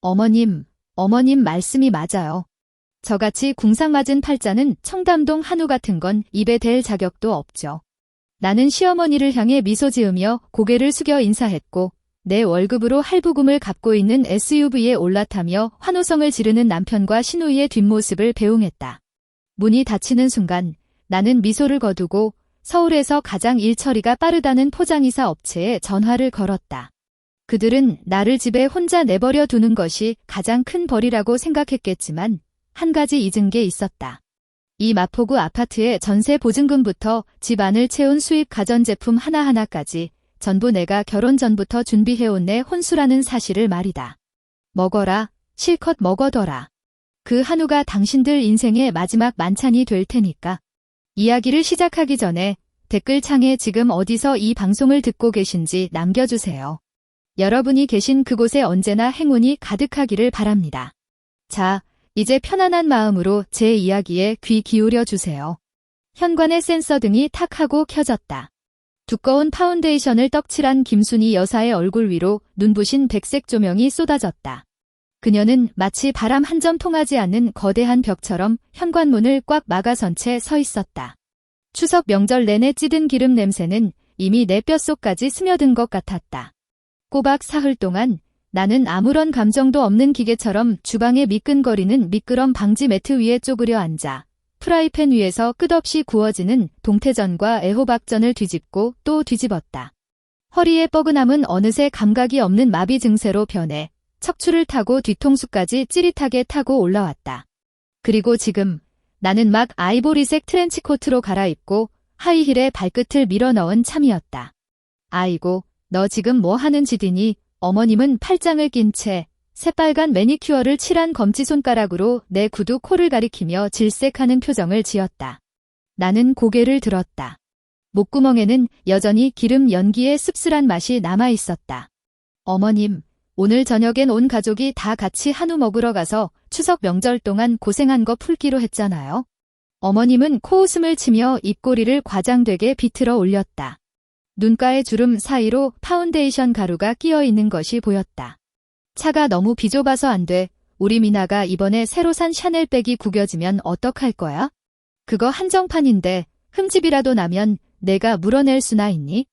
어머님 말씀이 맞아요. 저같이 궁상맞은 팔자는 청담동 한우 같은 건 입에 댈 자격도 없죠. 나는 시어머니를 향해 미소 지으며 고개를 숙여 인사했고 내 월급으로 할부금을 갚고 있는 SUV에 올라타며 환호성을 지르는 남편과 시누이의 뒷모습을 배웅했다. 문이 닫히는 순간 나는 미소를 거두고 서울에서 가장 일처리가 빠르다는 포장이사 업체에 전화를 걸었다. 그들은 나를 집에 혼자 내버려 두는 것이 가장 큰 벌이라고 생각했겠지만 한 가지 잊은 게 있었다. 이 마포구 아파트의 전세 보증금부터 집 안을 채운 수입 가전제품 하나하나까지 전부 내가 결혼 전부터 준비해온 내 혼수라는 사실을 말이다. 먹어라, 실컷 먹어둬라. 그 한우가 당신들 인생의 마지막 만찬이 될 테니까. 이야기를 시작하기 전에 댓글창에 지금 어디서 이 방송을 듣고 계신지 남겨주세요. 여러분이 계신 그곳에 언제나 행운이 가득하기를 바랍니다. 자, 이제 편안한 마음으로 제 이야기에 귀 기울여 주세요. 현관의 센서 등이 탁 하고 켜졌다. 두꺼운 파운데이션을 떡칠한 김순희 여사의 얼굴 위로 눈부신 백색 조명이 쏟아졌다. 그녀는 마치 바람 한 점 통하지 않는 거대한 벽처럼 현관문을 꽉 막아선 채 서 있었다. 추석 명절 내내 찌든 기름 냄새는 이미 내 뼛속까지 스며든 것 같았다. 꼬박 사흘 동안 나는 아무런 감정도 없는 기계처럼 주방에 미끈거리는 미끄럼 방지 매트 위에 쪼그려 앉아 프라이팬 위에서 끝없이 구워지는 동태전과 애호박전을 뒤집고 또 뒤집었다. 허리의 뻐근함은 어느새 감각이 없는 마비 증세로 변해 척추를 타고 뒤통수까지 찌릿하게 타고 올라왔다. 그리고 지금 나는 막 아이보리색 트렌치코트로 갈아입고 하이힐에 발끝을 밀어넣은 참이었다. 아이고, 너 지금 뭐 하는 짓이니? 어머님은 팔짱을 낀 채 새빨간 매니큐어를 칠한 검지손가락으로 내 구두 코를 가리키며 질색하는 표정을 지었다. 나는 고개를 들었다. 목구멍에는 여전히 기름 연기의 씁쓸한 맛이 남아있었다. 어머님, 오늘 저녁엔 온 가족이 다 같이 한우 먹으러 가서 추석 명절 동안 고생한 거 풀기로 했잖아요. 어머님은 코웃음을 치며 입꼬리를 과장되게 비틀어 올렸다. 눈가의 주름 사이로 파운데이션 가루가 끼어 있는 것이 보였다. 차가 너무 비좁아서 안 돼. 우리 미나가 이번에 새로 산 샤넬백이 구겨지면 어떡할 거야? 그거 한정판인데 흠집이라도 나면 내가 물어낼 수나 있니?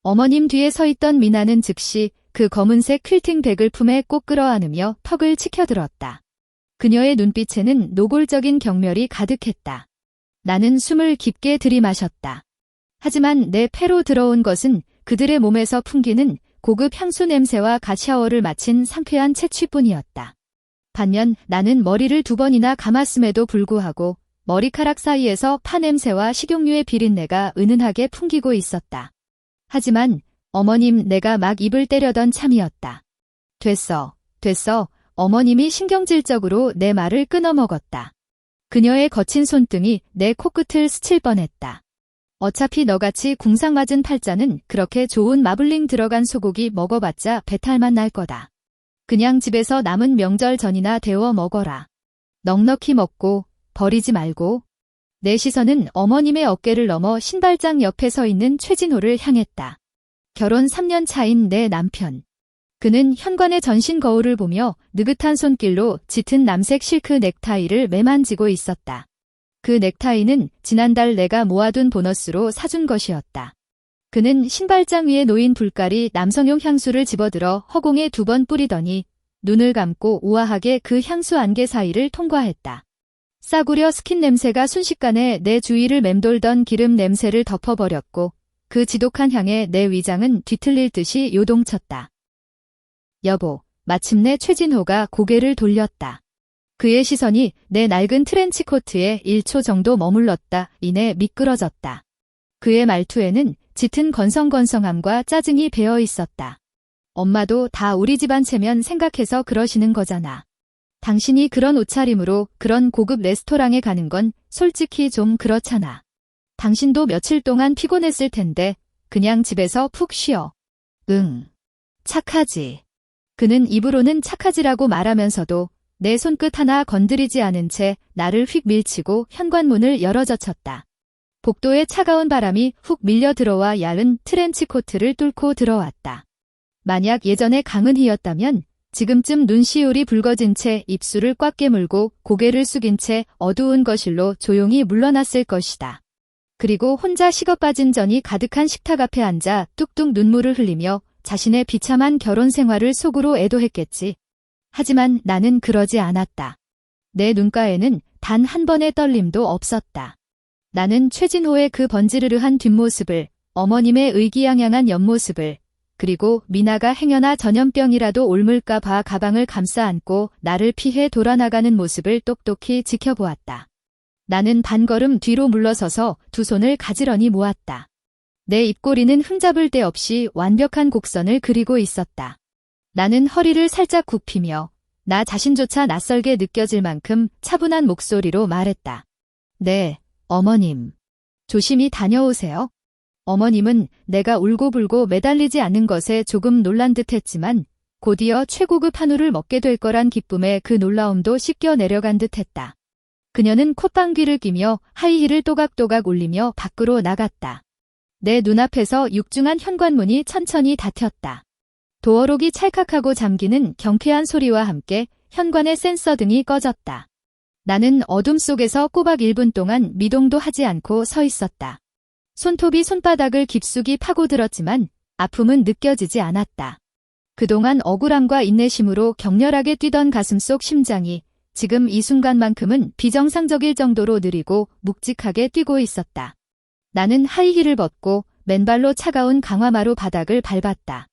어머님 뒤에 서 있던 미나는 즉시 그 검은색 퀼팅 백을 품에 꼭 끌어안으며 턱을 치켜들었다. 그녀의 눈빛에는 노골적인 경멸이 가득했다. 나는 숨을 깊게 들이마셨다. 하지만 내 폐로 들어온 것은 그들의 몸에서 풍기는 고급 향수 냄새와 갓 샤워를 마친 상쾌한 채취뿐이었다. 반면 나는 머리를 2번이나 감았음에도 불구하고 머리카락 사이에서 파 냄새와 식용유의 비린내가 은은하게 풍기고 있었다. 하지만 어머님, 내가 막 입을 때려던 참이었다. 됐어. 어머님이 신경질적으로 내 말을 끊어먹었다. 그녀의 거친 손등이 내 코끝을 스칠 뻔했다. 어차피 너같이 궁상맞은 팔자는 그렇게 좋은 마블링 들어간 소고기 먹어봤자 배탈만 날 거다. 그냥 집에서 남은 명절 전이나 데워 먹어라. 넉넉히 먹고 버리지 말고. 내 시선은 어머님의 어깨를 넘어 신발장 옆에 서 있는 최진호를 향했다. 결혼 3년 차인 내 남편. 그는 현관의 전신 거울을 보며 느긋한 손길로 짙은 남색 실크 넥타이를 매만지고 있었다. 그 넥타이는 지난달 내가 모아둔 보너스로 사준 것이었다. 그는 신발장 위에 놓인 불깔이 남성용 향수를 집어들어 허공에 2번 뿌리더니 눈을 감고 우아하게 그 향수 안개 사이를 통과했다. 싸구려 스킨 냄새가 순식간에 내 주위를 맴돌던 기름 냄새를 덮어버렸고 그 지독한 향에 내 위장은 뒤틀릴 듯이 요동쳤다. 여보, 마침내 최진호가 고개를 돌렸다. 그의 시선이 내 낡은 트렌치코트에 1초 정도 머물렀다. 이내 미끄러졌다. 그의 말투에는 짙은 건성건성함과 짜증이 배어 있었다. 엄마도 다 우리 집안 체면 생각해서 그러시는 거잖아. 당신이 그런 옷차림으로 그런 고급 레스토랑에 가는 건 솔직히 좀 그렇잖아. 당신도 며칠 동안 피곤했을 텐데 그냥 집에서 푹 쉬어. 응. 착하지. 그는 입으로는 착하지라고 말하면서도 내 손끝 하나 건드리지 않은 채 나를 휙 밀치고 현관문을 열어젖혔다. 복도에 차가운 바람이 훅 밀려 들어와 야은 트렌치코트를 뚫고 들어왔다. 만약 예전의 강은희였다면 지금쯤 눈시울이 붉어진 채 입술을 꽉 깨물고 고개를 숙인 채 어두운 거실로 조용히 물러났을 것이다. 그리고 혼자 식어 빠진 전이 가득한 식탁 앞에 앉아 뚝뚝 눈물을 흘리며 자신의 비참한 결혼 생활을 속으로 애도했겠지. 하지만 나는 그러지 않았다. 내 눈가에는 단 한 번의 떨림도 없었다. 나는 최진호의 그 번지르르한 뒷모습을, 어머님의 의기양양한 옆모습을, 그리고 미나가 행여나 전염병이라도 옮을까 봐 가방을 감싸 안고 나를 피해 돌아나가는 모습을 똑똑히 지켜보았다. 나는 반걸음 뒤로 물러서서 두 손을 가지런히 모았다. 내 입꼬리는 흠잡을 데 없이 완벽한 곡선을 그리고 있었다. 나는 허리를 살짝 굽히며 나 자신조차 낯설게 느껴질 만큼 차분한 목소리로 말했다. 네, 어머님. 조심히 다녀오세요. 어머님은 내가 울고불고 매달리지 않는 것에 조금 놀란 듯 했지만 곧이어 최고급 한우를 먹게 될 거란 기쁨에 그 놀라움도 씻겨 내려간 듯 했다. 그녀는 콧방귀를 뀌며 하이힐을 또각또각 울리며 밖으로 나갔다. 내 눈앞에서 육중한 현관문이 천천히 닫혔다. 도어록이 찰칵하고 잠기는 경쾌한 소리와 함께 현관의 센서등이 꺼졌다. 나는 어둠 속에서 꼬박 1분 동안 미동도 하지 않고 서 있었다. 손톱이 손바닥을 깊숙이 파고들었지만 아픔은 느껴지지 않았다. 그동안 억울함과 인내심으로 격렬하게 뛰던 가슴 속 심장이 지금 이 순간만큼은 비정상적일 정도로 느리고 묵직하게 뛰고 있었다. 나는 하이힐을 벗고 맨발로 차가운 강화마루 바닥을 밟았다.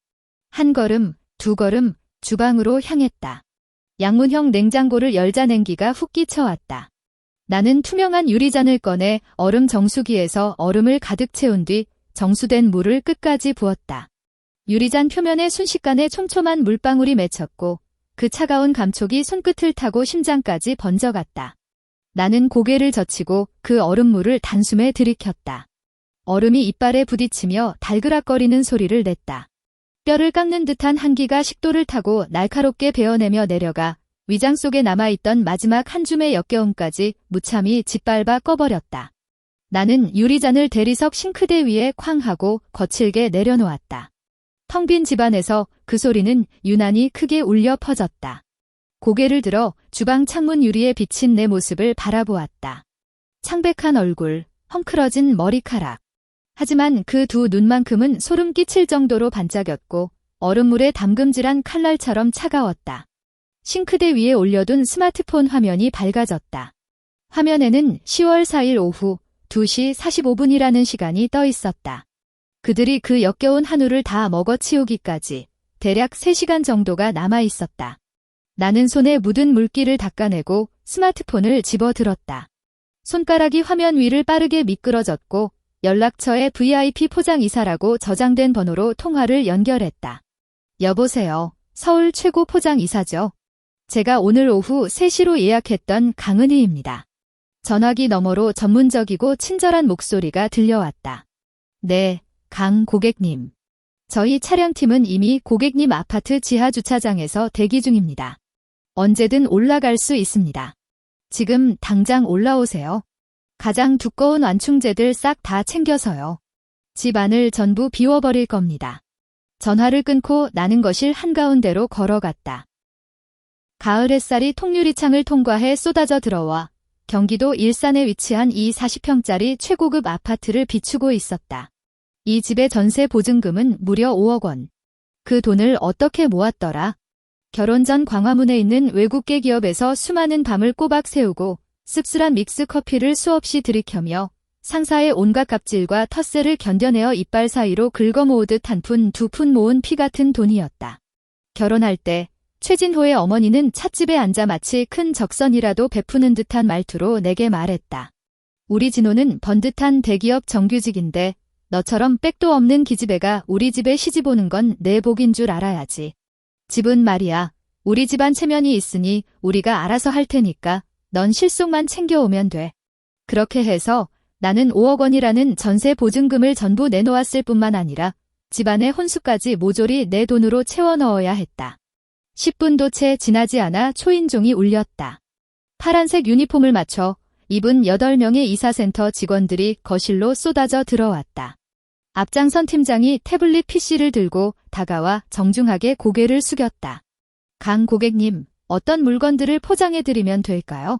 한 걸음, 두 걸음, 주방으로 향했다. 양문형 냉장고를 열자 냉기가 훅 끼쳐왔다. 나는 투명한 유리잔을 꺼내 얼음 정수기에서 얼음을 가득 채운 뒤 정수된 물을 끝까지 부었다. 유리잔 표면에 순식간에 촘촘한 물방울이 맺혔고 그 차가운 감촉이 손끝을 타고 심장까지 번져갔다. 나는 고개를 젖히고 그 얼음물을 단숨에 들이켰다. 얼음이 이빨에 부딪히며 달그락거리는 소리를 냈다. 뼈를 깎는 듯한 한기가 식도를 타고 날카롭게 베어내며 내려가 위장 속에 남아있던 마지막 한 줌의 역겨움까지 무참히 짓밟아 꺼버렸다. 나는 유리잔을 대리석 싱크대 위에 쾅 하고 거칠게 내려놓았다. 텅 빈 집안에서 그 소리는 유난히 크게 울려 퍼졌다. 고개를 들어 주방 창문 유리에 비친 내 모습을 바라보았다. 창백한 얼굴, 헝클어진 머리카락. 하지만 그 두 눈만큼은 소름 끼칠 정도로 반짝였고 얼음물에 담금질한 칼날처럼 차가웠다. 싱크대 위에 올려둔 스마트폰 화면이 밝아졌다. 화면에는 10월 4일 오후 2시 45분이라는 시간이 떠 있었다. 그들이 그 역겨운 한우를 다 먹어치우기까지 대략 3시간 정도가 남아 있었다. 나는 손에 묻은 물기를 닦아내고 스마트폰을 집어들었다. 손가락이 화면 위를 빠르게 미끄러졌고 연락처에 VIP 포장이사라고 저장된 번호로 통화를 연결했다. 여보세요. 서울 최고 포장이사죠. 제가 오늘 오후 3시로 예약했던 강은희입니다. 전화기 너머로 전문적이고 친절한 목소리가 들려왔다. 네, 강 고객님. 저희 차량팀은 이미 고객님 아파트 지하 주차장에서 대기 중입니다. 언제든 올라갈 수 있습니다. 지금 당장 올라오세요. 가장 두꺼운 완충제들 싹 다 챙겨서요. 집 안을 전부 비워버릴 겁니다. 전화를 끊고 나는 거실 한가운데로 걸어갔다. 가을 햇살이 통유리창을 통과해 쏟아져 들어와 경기도 일산에 위치한 이 40평짜리 최고급 아파트를 비추고 있었다. 이 집의 전세 보증금은 무려 5억 원. 그 돈을 어떻게 모았더라? 결혼 전 광화문에 있는 외국계 기업에서 수많은 밤을 꼬박 새우고 씁쓸한 믹스커피를 수없이 들이켜며 상사의 온갖 갑질과 텃세를 견뎌내어 이빨 사이로 긁어모으듯 한 푼 두 푼 모은 피 같은 돈이었다. 결혼할 때 최진호의 어머니는 찻집에 앉아 마치 큰 적선이라도 베푸는 듯한 말투로 내게 말했다. 우리 진호는 번듯한 대기업 정규직인데 너처럼 백도 없는 기집애가 우리 집에 시집 오는 건 내 복인 줄 알아야지. 집은 말이야. 우리 집안 체면이 있으니 우리가 알아서 할 테니까 넌 실속만 챙겨오면 돼. 그렇게 해서 나는 5억 원이라는 전세 보증금을 전부 내놓았을 뿐만 아니라 집안의 혼수까지 모조리 내 돈으로 채워 넣어야 했다. 10분도 채 지나지 않아 초인종이 울렸다. 파란색 유니폼을 맞춰 입은 8명의 이사센터 직원들이 거실로 쏟아져 들어왔다. 앞장선 팀장이 태블릿 PC를 들고 다가와 정중하게 고개를 숙였다. 강 고객님, 어떤 물건들을 포장해드리면 될까요?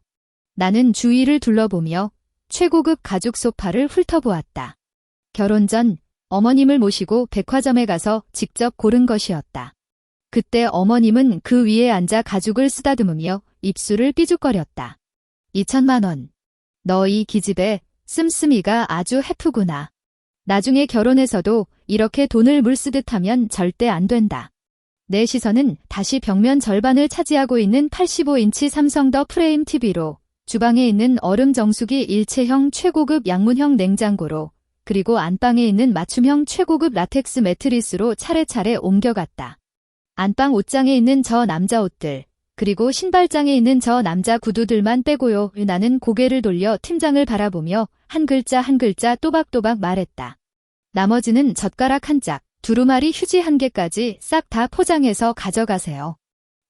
나는 주위를 둘러보며 최고급 가죽 소파를 훑어보았다. 결혼 전 어머님을 모시고 백화점에 가서 직접 고른 것이었다. 그때 어머님은 그 위에 앉아 가죽을 쓰다듬으며 입술을 삐죽거렸다. 2천만 원. 너 이 기집애 씀씀이가 아주 해프구나. 나중에 결혼해서도 이렇게 돈을 물쓰듯 하면 절대 안 된다. 내 시선은 다시 벽면 절반을 차지하고 있는 85인치 삼성 더 프레임 TV로, 주방에 있는 얼음 정수기 일체형 최고급 양문형 냉장고로, 그리고 안방에 있는 맞춤형 최고급 라텍스 매트리스로 차례차례 옮겨갔다. 안방 옷장에 있는 저 남자 옷들, 그리고 신발장에 있는 저 남자 구두들만 빼고요. 나는 고개를 돌려 팀장을 바라보며 한 글자 한 글자 또박또박 말했다. 나머지는 젓가락 한 짝, 두루마리 휴지 한 개까지 싹 다 포장해서 가져가세요.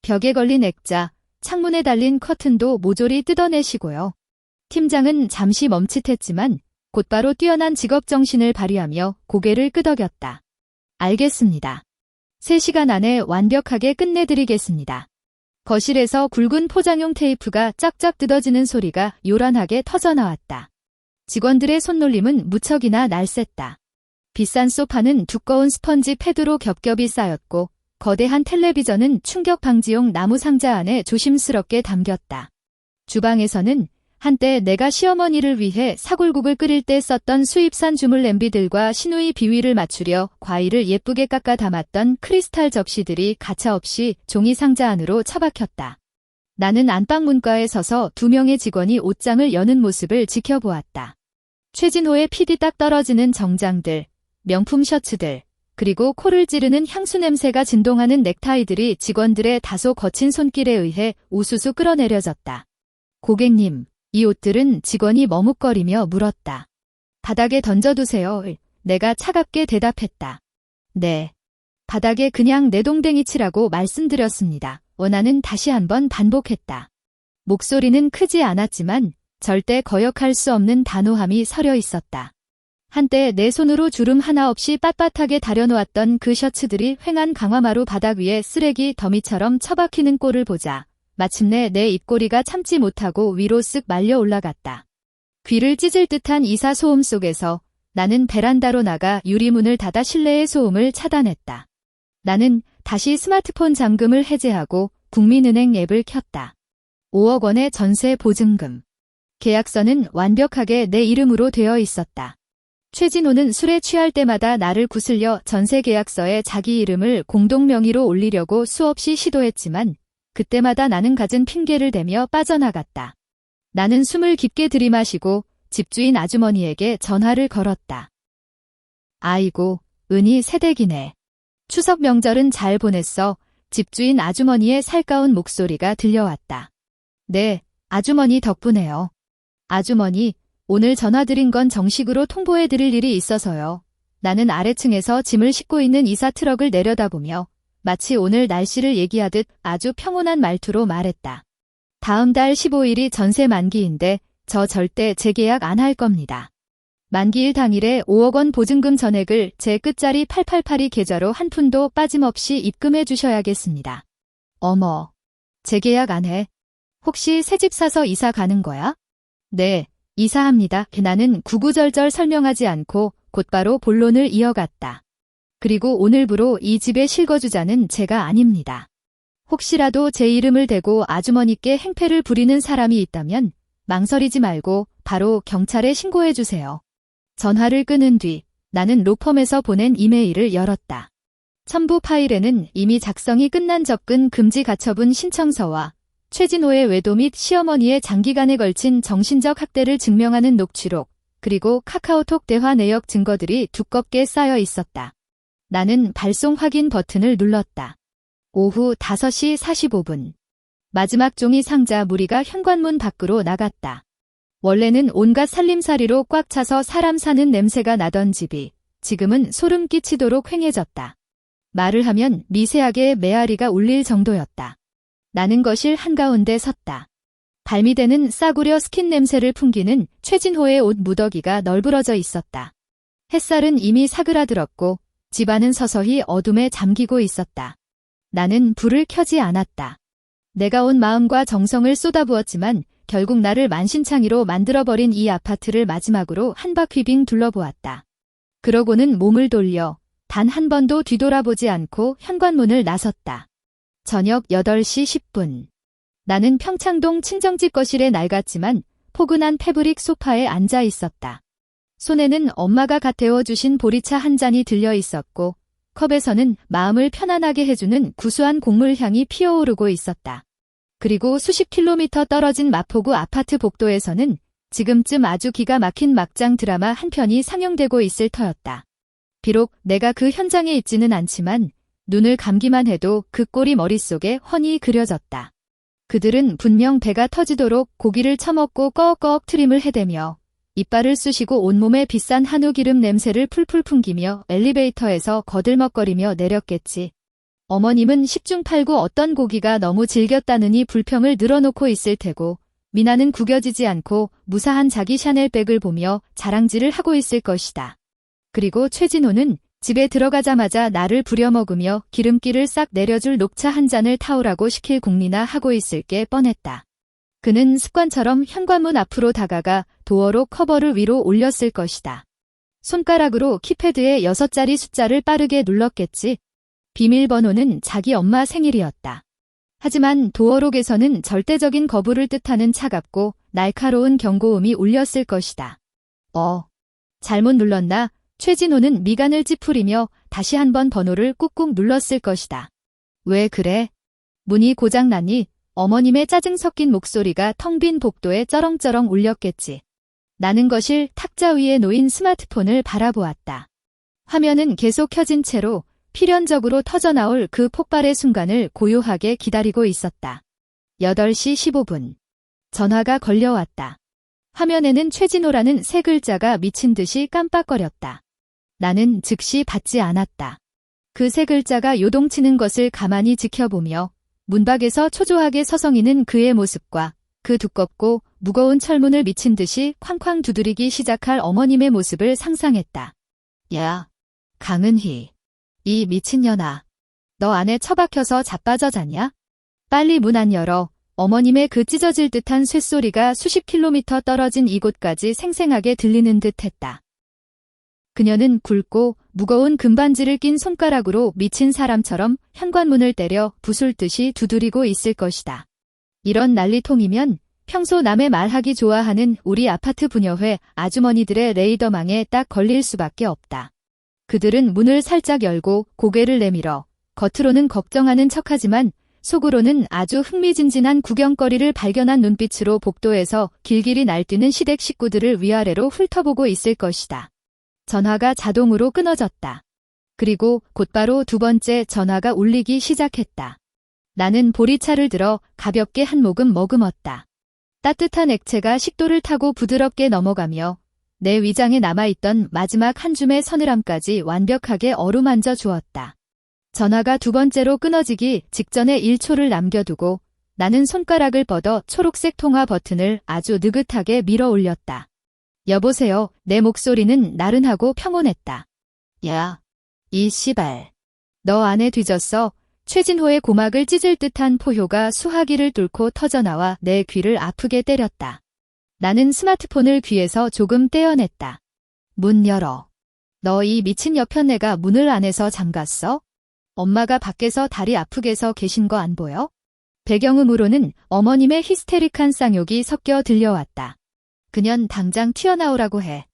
벽에 걸린 액자, 창문에 달린 커튼도 모조리 뜯어내시고요. 팀장은 잠시 멈칫했지만 곧바로 뛰어난 직업정신을 발휘하며 고개를 끄덕였다. 알겠습니다. 3시간 안에 완벽하게 끝내드리겠습니다. 거실에서 굵은 포장용 테이프가 짝짝 뜯어지는 소리가 요란하게 터져나왔다. 직원들의 손놀림은 무척이나 날쌔다. 비싼 소파는 두꺼운 스펀지 패드로 겹겹이 쌓였고 거대한 텔레비전은 충격 방지용 나무 상자 안에 조심스럽게 담겼다. 주방에서는 한때 내가 시어머니를 위해 사골국을 끓일 때 썼던 수입산 주물 냄비들과 시누이 비위를 맞추려 과일을 예쁘게 깎아 담았던 크리스탈 접시들이 가차없이 종이 상자 안으로 처박혔다. 나는 안방 문가에 서서 2명의 직원이 옷장을 여는 모습을 지켜보았다. 최진호의 피디 딱 떨어지는 정장들, 명품 셔츠들, 그리고 코를 찌르는 향수 냄새가 진동하는 넥타이들이 직원들의 다소 거친 손길에 의해 우수수 끌어내려졌다. 고객님, 이 옷들은 직원이 머뭇거리며 물었다. 바닥에 던져두세요. 내가 차갑게 대답했다. 네. 바닥에 그냥 내동댕이 치라고 말씀드렸습니다. 원하는 다시 한번 반복했다. 목소리는 크지 않았지만 절대 거역할 수 없는 단호함이 서려 있었다. 한때 내 손으로 주름 하나 없이 빳빳하게 다려놓았던 그 셔츠들이 휑한 강화마루 바닥 위에 쓰레기 더미처럼 처박히는 꼴을 보자 마침내 내 입꼬리가 참지 못하고 위로 쓱 말려 올라갔다. 귀를 찢을 듯한 이사 소음 속에서 나는 베란다로 나가 유리문을 닫아 실내의 소음을 차단했다. 나는 다시 스마트폰 잠금을 해제하고 국민은행 앱을 켰다. 5억 원의 전세 보증금. 계약서는 완벽하게 내 이름으로 되어 있었다. 최진호는 술에 취할 때마다 나를 구슬려 전세 계약서에 자기 이름을 공동 명의로 올리려고 수없이 시도했지만 그때마다 나는 갖은 핑계를 대며 빠져나갔다. 나는 숨을 깊게 들이마시고 집주인 아주머니에게 전화를 걸었다. 아이고, 은희 새댁이네. 추석 명절은 잘 보냈어. 집주인 아주머니의 살가운 목소리가 들려왔다. 네, 아주머니 덕분에요. 아주머니, 오늘 전화드린 건 정식으로 통보해드릴 일이 있어서요. 나는 아래층에서 짐을 싣고 있는 이사 트럭을 내려다보며 마치 오늘 날씨를 얘기하듯 아주 평온한 말투로 말했다. 다음 달 15일이 전세 만기인데 저 절대 재계약 안 할 겁니다. 만기일 당일에 5억 원 보증금 전액을 제 끝자리 888이 계좌로 한 푼도 빠짐없이 입금해 주셔야겠습니다. 어머, 재계약 안 해? 혹시 새집 사서 이사 가는 거야? 네, 이사합니다. 나는 구구절절 설명하지 않고 곧바로 본론을 이어갔다. 그리고 오늘부로 이 집의 실거주자는 제가 아닙니다. 혹시라도 제 이름을 대고 아주머니께 행패를 부리는 사람이 있다면 망설이지 말고 바로 경찰에 신고해 주세요. 전화를 끊은 뒤 나는 로펌에서 보낸 이메일을 열었다. 첨부 파일에는 이미 작성이 끝난 접근 금지 가처분 신청서와 최진호의 외도 및 시어머니의 장기간에 걸친 정신적 학대를 증명하는 녹취록, 그리고 카카오톡 대화 내역 증거들이 두껍게 쌓여 있었다. 나는 발송 확인 버튼을 눌렀다. 오후 5시 45분. 마지막 종이 상자 무리가 현관문 밖으로 나갔다. 원래는 온갖 살림살이로 꽉 차서 사람 사는 냄새가 나던 집이 지금은 소름 끼치도록 휑해졌다. 말을 하면 미세하게 메아리가 울릴 정도였다. 나는 거실 한가운데 섰다. 발미대는 싸구려 스킨 냄새를 풍기는 최진호의 옷 무더기가 널브러져 있었다. 햇살은 이미 사그라들었고 집안은 서서히 어둠에 잠기고 있었다. 나는 불을 켜지 않았다. 내가 온 마음과 정성을 쏟아부었지만 결국 나를 만신창이로 만들어버린 이 아파트를 마지막으로 한 바퀴 빙 둘러보았다. 그러고는 몸을 돌려 단 한 번도 뒤돌아보지 않고 현관문을 나섰다. 저녁 8시 10분. 나는 평창동 친정집 거실에 낡았지만 포근한 패브릭 소파에 앉아 있었다. 손에는 엄마가 갓 데워주신 보리차 한 잔이 들려 있었고 컵에서는 마음을 편안하게 해주는 구수한 곡물 향이 피어오르고 있었다. 그리고 수십 킬로미터 떨어진 마포구 아파트 복도에서는 지금쯤 아주 기가 막힌 막장 드라마 한 편이 상영되고 있을 터였다. 비록 내가 그 현장에 있지는 않지만 눈을 감기만 해도 그 꼴이 머릿속에 훤히 그려졌다. 그들은 분명 배가 터지도록 고기를 처먹고 꺼억꺼억 트림을 해대며 이빨을 쑤시고 온몸에 비싼 한우 기름 냄새를 풀풀 풍기며 엘리베이터에서 거들먹거리며 내렸겠지. 어머님은 10중 8구 어떤 고기가 너무 질겼다느니 불평을 늘어놓고 있을 테고 미나는 구겨지지 않고 무사한 자기 샤넬백을 보며 자랑질을 하고 있을 것이다. 그리고 최진호는 집에 들어가자마자 나를 부려먹으며 기름기를 싹 내려줄 녹차 한 잔을 타오라고 시킬 궁리나 하고 있을 게 뻔했다. 그는 습관처럼 현관문 앞으로 다가가 도어로 커버를 위로 올렸을 것이다. 손가락으로 키패드에 6자리 숫자를 빠르게 눌렀겠지. 비밀번호는 자기 엄마 생일이었다. 하지만 도어록에서는 절대적인 거부를 뜻하는 차갑고 날카로운 경고음이 울렸을 것이다. 잘못 눌렀나? 최진호는 미간을 찌푸리며 다시 한번 번호를 꾹꾹 눌렀을 것이다. 왜 그래? 문이 고장나니? 어머님의 짜증 섞인 목소리가 텅 빈 복도에 쩌렁쩌렁 울렸겠지. 나는 거실 탁자 위에 놓인 스마트폰을 바라보았다. 화면은 계속 켜진 채로 필연적으로 터져나올 그 폭발의 순간을 고요하게 기다리고 있었다. 8시 15분. 전화가 걸려왔다. 화면에는 최진호라는 세 글자가 미친 듯이 깜빡거렸다. 나는 즉시 받지 않았다. 그 세 글자가 요동치는 것을 가만히 지켜보며 문밖에서 초조하게 서성이는 그의 모습과 그 두껍고 무거운 철문을 미친 듯이 쾅쾅 두드리기 시작할 어머님의 모습을 상상했다. 야, 강은희. 이 미친년아. 너 안에 처박혀서 자빠져 잤냐? 빨리 문 안 열어. 어머님의 그 찢어질 듯한 쇳소리가 수십 킬로미터 떨어진 이곳까지 생생하게 들리는 듯 했다. 그녀는 굵고 무거운 금반지를 낀 손가락으로 미친 사람처럼 현관문을 때려 부술듯이 두드리고 있을 것이다. 이런 난리통이면 평소 남의 말하기 좋아하는 우리 아파트 부녀회 아주머니들의 레이더망에 딱 걸릴 수밖에 없다. 그들은 문을 살짝 열고 고개를 내밀어 겉으로는 걱정하는 척하지만 속으로는 아주 흥미진진한 구경거리를 발견한 눈빛으로 복도에서 길길이 날뛰는 시댁 식구들을 위아래로 훑어보고 있을 것이다. 전화가 자동으로 끊어졌다. 그리고 곧바로 두 번째 전화가 울리기 시작했다. 나는 보리차를 들어 가볍게 한 모금 머금었다. 따뜻한 액체가 식도를 타고 부드럽게 넘어가며 내 위장에 남아있던 마지막 한 줌의 서늘함까지 완벽하게 어루만져 주었다. 전화가 두 번째로 끊어지기 직전에 1초를 남겨두고 나는 손가락을 뻗어 초록색 통화 버튼을 아주 느긋하게 밀어 올렸다. 여보세요. 내 목소리는 나른하고 평온했다. 야, 이 씨발. 너 안에 뒤졌어. 최진호의 고막을 찢을 듯한 포효가 수화기를 뚫고 터져나와 내 귀를 아프게 때렸다. 나는 스마트폰을 귀에서 조금 떼어냈다. 문 열어. 너 이 미친 여편네가 문을 안에서 잠갔어? 엄마가 밖에서 다리 아프게서 계신 거 안 보여? 배경음으로는 어머님의 히스테릭한 쌍욕이 섞여 들려왔다. 그년 당장 튀어나오라고 해.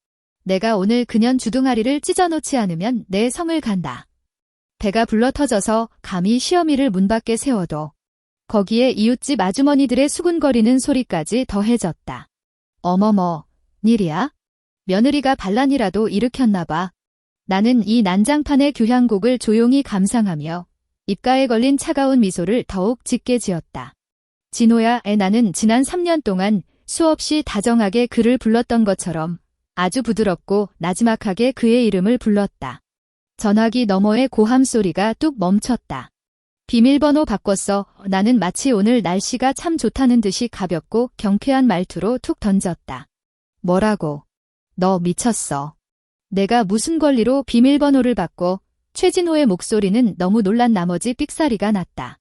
내가 오늘 그년 주둥아리를 찢어놓지 않으면 내 성을 간다. 배가 불러터져서 감히 시어미를 문 밖에 세워도 거기에 이웃집 아주머니들의 수군거리는 소리까지 더해졌다. 어머머, 일이야? 며느리가 반란이라도 일으켰나 봐. 나는 이 난장판의 교향곡을 조용히 감상하며 입가에 걸린 차가운 미소를 더욱 짙게 지었다. 진호야, 나는 지난 3년 동안 수없이 다정하게 그를 불렀던 것처럼 아주 부드럽고 나지막하게 그의 이름을 불렀다. 전화기 너머의 고함 소리가 뚝 멈췄다. 비밀번호 바꿨어. 나는 마치 오늘 날씨가 참 좋다는 듯이 가볍고 경쾌한 말투로 툭 던졌다. 뭐라고? 너 미쳤어. 내가 무슨 권리로 비밀번호를 바꿔? 최진호의 목소리는 너무 놀란 나머지 삑사리가 났다.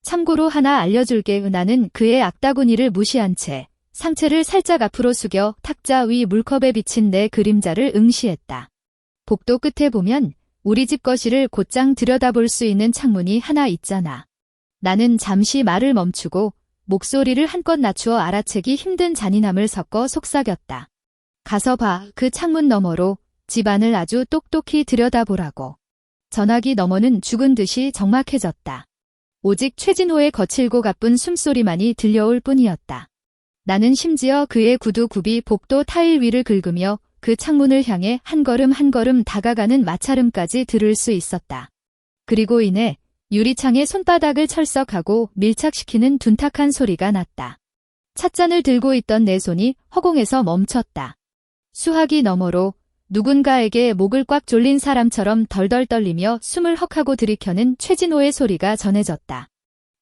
참고로 하나 알려줄게. 나는 그의 악다구니를 무시한 채 상체를 살짝 앞으로 숙여 탁자 위 물컵에 비친 내 그림자를 응시했다. 복도 끝에 보면 우리 집 거실을 곧장 들여다볼 수 있는 창문이 하나 있잖아. 나는 잠시 말을 멈추고 목소리를 한껏 낮추어 알아채기 힘든 잔인함을 섞어 속삭였다. 가서 봐. 그 창문 너머로 집안을 아주 똑똑히 들여다보라고. 전화기 너머는 죽은 듯이 적막해졌다. 오직 최진호의 거칠고 가쁜 숨소리만이 들려올 뿐이었다. 나는 심지어 그의 구두굽이 복도 타일 위를 긁으며 그 창문을 향해 한 걸음 한 걸음 다가가는 마찰음까지 들을 수 있었다. 그리고 이내 유리창에 손바닥을 철썩하고 밀착시키는 둔탁한 소리가 났다. 찻잔을 들고 있던 내 손이 허공에서 멈췄다. 수화기 너머로 누군가에게 목을 꽉 졸린 사람처럼 덜덜 떨리며 숨을 헉하고 들이켜는 최진호의 소리가 전해졌다.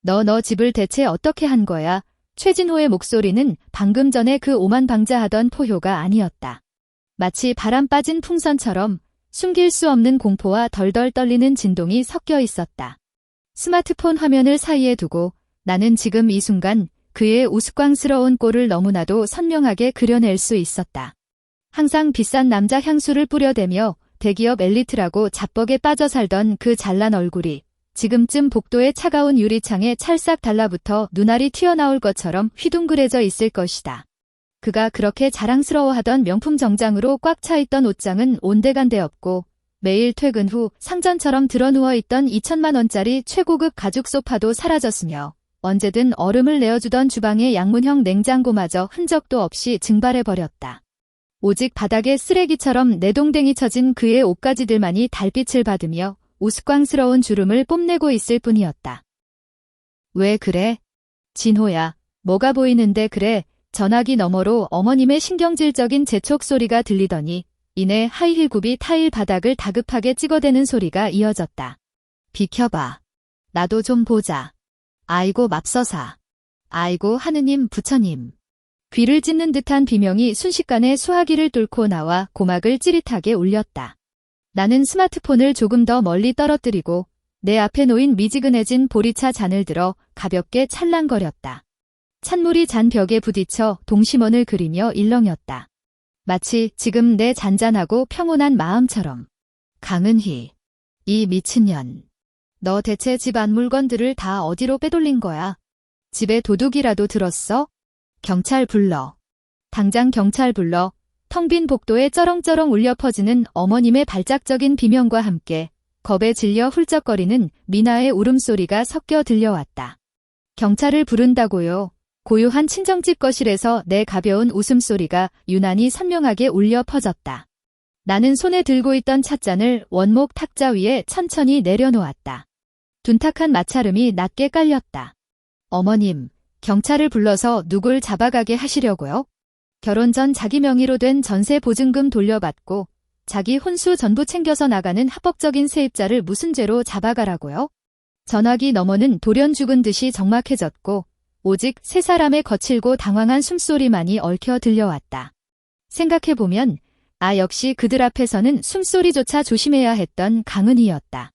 너 집을 대체 어떻게 한 거야? 최진호의 목소리는 방금 전에 그 오만방자하던 포효가 아니었다. 마치 바람 빠진 풍선처럼 숨길 수 없는 공포와 덜덜 떨리는 진동이 섞여 있었다. 스마트폰 화면을 사이에 두고 나는 지금 이 순간 그의 우스꽝스러운 꼴을 너무나도 선명하게 그려낼 수 있었다. 항상 비싼 남자 향수를 뿌려대며 대기업 엘리트라고 자뻑에 빠져 살던 그 잘난 얼굴이 지금쯤 복도의 차가운 유리창에 찰싹 달라붙어 눈알이 튀어나올 것처럼 휘둥그레져 있을 것이다. 그가 그렇게 자랑스러워하던 명품 정장으로 꽉 차 있던 옷장은 온데간데 없고 매일 퇴근 후 상전처럼 드러누워 있던 2천만 원짜리 최고급 가죽 소파도 사라졌으며 언제든 얼음을 내어주던 주방의 양문형 냉장고마저 흔적도 없이 증발해버렸다. 오직 바닥에 쓰레기처럼 내동댕이 쳐진 그의 옷가지들만이 달빛을 받으며 우스꽝스러운 주름을 뽐내고 있을 뿐이었다. 왜 그래? 진호야, 뭐가 보이는데 그래? 전화기 너머로 어머님의 신경질적인 재촉 소리가 들리더니 이내 하이힐 굽이 타일 바닥을 다급하게 찍어대는 소리가 이어졌다. 비켜봐. 나도 좀 보자. 아이고 맙서사. 아이고 하느님 부처님. 귀를 찢는 듯한 비명이 순식간에 수화기를 뚫고 나와 고막을 찌릿하게 울렸다. 나는 스마트폰을 조금 더 멀리 떨어뜨리고 내 앞에 놓인 미지근해진 보리차 잔을 들어 가볍게 찰랑거렸다. 찬물이 잔 벽에 부딪혀 동심원을 그리며 일렁였다. 마치 지금 내 잔잔하고 평온한 마음처럼. 강은희, 이 미친년. 너 대체 집 안 물건들을 다 어디로 빼돌린 거야? 집에 도둑이라도 들었어? 경찰 불러. 당장 경찰 불러. 텅 빈 복도에 쩌렁쩌렁 울려 퍼지는 어머님의 발작적인 비명과 함께 겁에 질려 훌쩍거리는 미나의 울음소리가 섞여 들려왔다. 경찰을 부른다고요? 고요한 친정집 거실에서 내 가벼운 웃음소리가 유난히 선명하게 울려 퍼졌다. 나는 손에 들고 있던 찻잔을 원목 탁자 위에 천천히 내려놓았다. 둔탁한 마찰음이 낮게 깔렸다. 어머님, 경찰을 불러서 누굴 잡아가게 하시려고요? 결혼 전 자기 명의로 된 전세 보증금 돌려받고 자기 혼수 전부 챙겨서 나가는 합법적인 세입자를 무슨 죄로 잡아가라고요? 전화기 너머는 돌연 죽은 듯이 적막해졌고 오직 세 사람의 거칠고 당황한 숨소리만이 얽혀 들려왔다. 생각해보면 역시 그들 앞에서는 숨소리조차 조심해야 했던 강은희였다.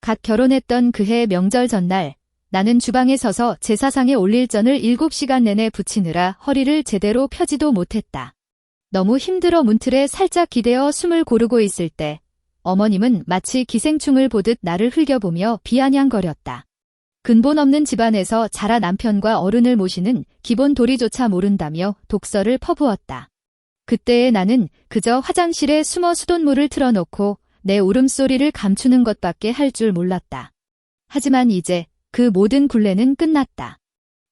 갓 결혼했던 그해 명절 전날 나는 주방에 서서 제사상에 올릴 전을 7시간 내내 부치느라 허리를 제대로 펴지도 못했다. 너무 힘들어 문틀에 살짝 기대어 숨을 고르고 있을 때 어머님은 마치 기생충을 보듯 나를 흘겨보며 비아냥거렸다. 근본 없는 집안에서 자라 남편과 어른을 모시는 기본 도리조차 모른다며 독설을 퍼부었다. 그때의 나는 그저 화장실에 숨어 수돗물을 틀어놓고 내 울음소리를 감추는 것밖에 할 줄 몰랐다. 하지만 이제 그 모든 굴레는 끝났다.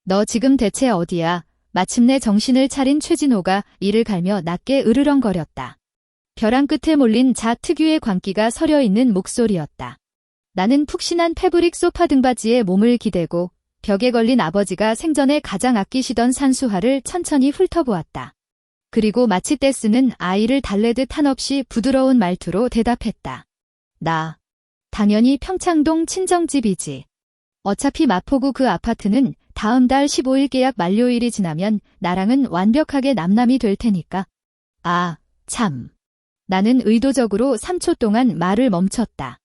너 지금 대체 어디야? 마침내 정신을 차린 최진호가 이를 갈며 낮게 으르렁거렸다. 벼랑 끝에 몰린 자 특유의 광기가 서려 있는 목소리였다. 나는 푹신한 패브릭 소파 등받이에 몸을 기대고 벽에 걸린 아버지가 생전에 가장 아끼시던 산수화를 천천히 훑어보았다. 그리고 마치 떼쓰는 아이를 달래듯 한없이 부드러운 말투로 대답했다. 나 당연히 평창동 친정집이지. 어차피 마포구 그 아파트는 다음 달 15일 계약 만료일이 지나면 나랑은 완벽하게 남남이 될 테니까. 참. 나는 의도적으로 3초 동안 말을 멈췄다.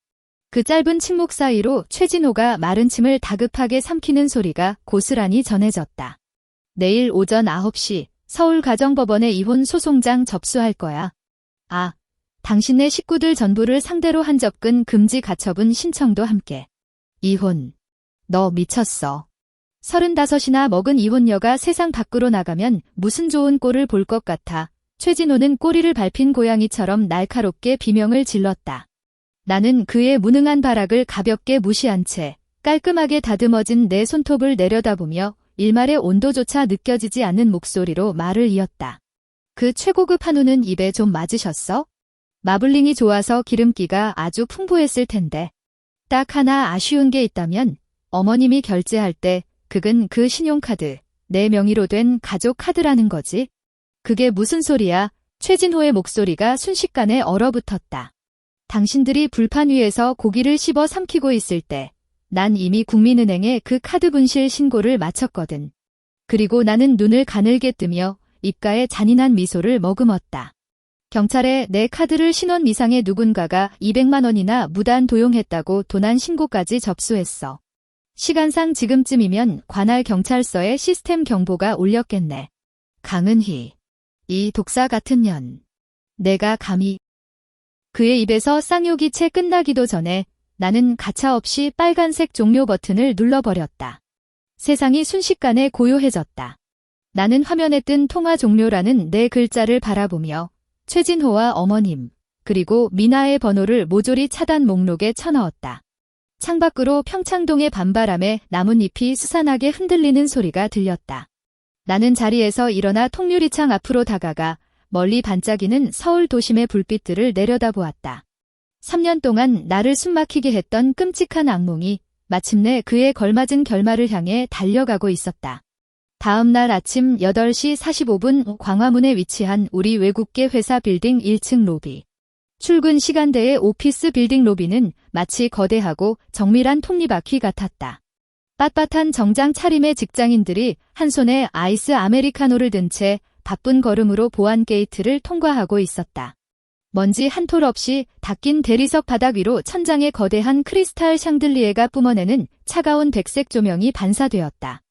그 짧은 침묵 사이로 최진호가 마른 침을 다급하게 삼키는 소리가 고스란히 전해졌다. 내일 오전 9시 서울가정법원에 이혼 소송장 접수할 거야. 아, 당신네 식구들 전부를 상대로 한 접근 금지 가처분 신청도 함께. 이혼. 너 미쳤어. 35이나 먹은 이혼녀가 세상 밖으로 나가면 무슨 좋은 꼴을 볼 것 같아. 최진호는 꼬리를 밟힌 고양이처럼 날카롭게 비명을 질렀다. 나는 그의 무능한 발악을 가볍게 무시한 채 깔끔하게 다듬어진 내 손톱을 내려다보며 일말의 온도조차 느껴지지 않는 목소리로 말을 이었다. 그 최고급 한우는 입에 좀 맞으셨어? 마블링이 좋아서 기름기가 아주 풍부했을 텐데. 딱 하나 아쉬운 게 있다면 어머님이 결제할 때 그건 그 신용카드, 내 명의로 된 가족 카드라는 거지. 그게 무슨 소리야? 최진호의 목소리가 순식간에 얼어붙었다. 당신들이 불판 위에서 고기를 씹어 삼키고 있을 때 난 이미 국민은행에 그 카드 분실 신고를 마쳤거든. 그리고 나는 눈을 가늘게 뜨며 입가에 잔인한 미소를 머금었다. 경찰에 내 카드를 신원 미상의 누군가가 200만 원이나 무단 도용했다고 도난 신고까지 접수했어. 시간상 지금쯤이면 관할 경찰서에 시스템 경보가 울렸겠네. 강은희. 이 독사 같은 년. 내가 감히. 그의 입에서 쌍욕이 채 끝나기도 전에 나는 가차없이 빨간색 종료 버튼을 눌러버렸다. 세상이 순식간에 고요해졌다. 나는 화면에 뜬 통화 종료라는 네 글자를 바라보며 최진호와 어머님, 그리고 미나의 번호를 모조리 차단 목록에 쳐넣었다. 창밖으로 평창동의 밤바람에 나뭇잎이 수산하게 흔들리는 소리가 들렸다. 나는 자리에서 일어나 통유리창 앞으로 다가가 멀리 반짝이는 서울 도심의 불빛들을 내려다보았다. 3년 동안 나를 숨막히게 했던 끔찍한 악몽이 마침내 그에 걸맞은 결말을 향해 달려가고 있었다. 다음 날 아침 8시 45분 광화문에 위치한 우리 외국계 회사 빌딩 1층 로비. 출근 시간대의 오피스 빌딩 로비는 마치 거대하고 정밀한 톱니바퀴 같았다. 빳빳한 정장 차림의 직장인들이 한 손에 아이스 아메리카노를 든 채 바쁜 걸음으로 보안 게이트를 통과하고 있었다. 먼지 한 톨 없이 닦인 대리석 바닥 위로 천장에 거대한 크리스탈 샹들리에가 뿜어내는 차가운 백색 조명이 반사되었다.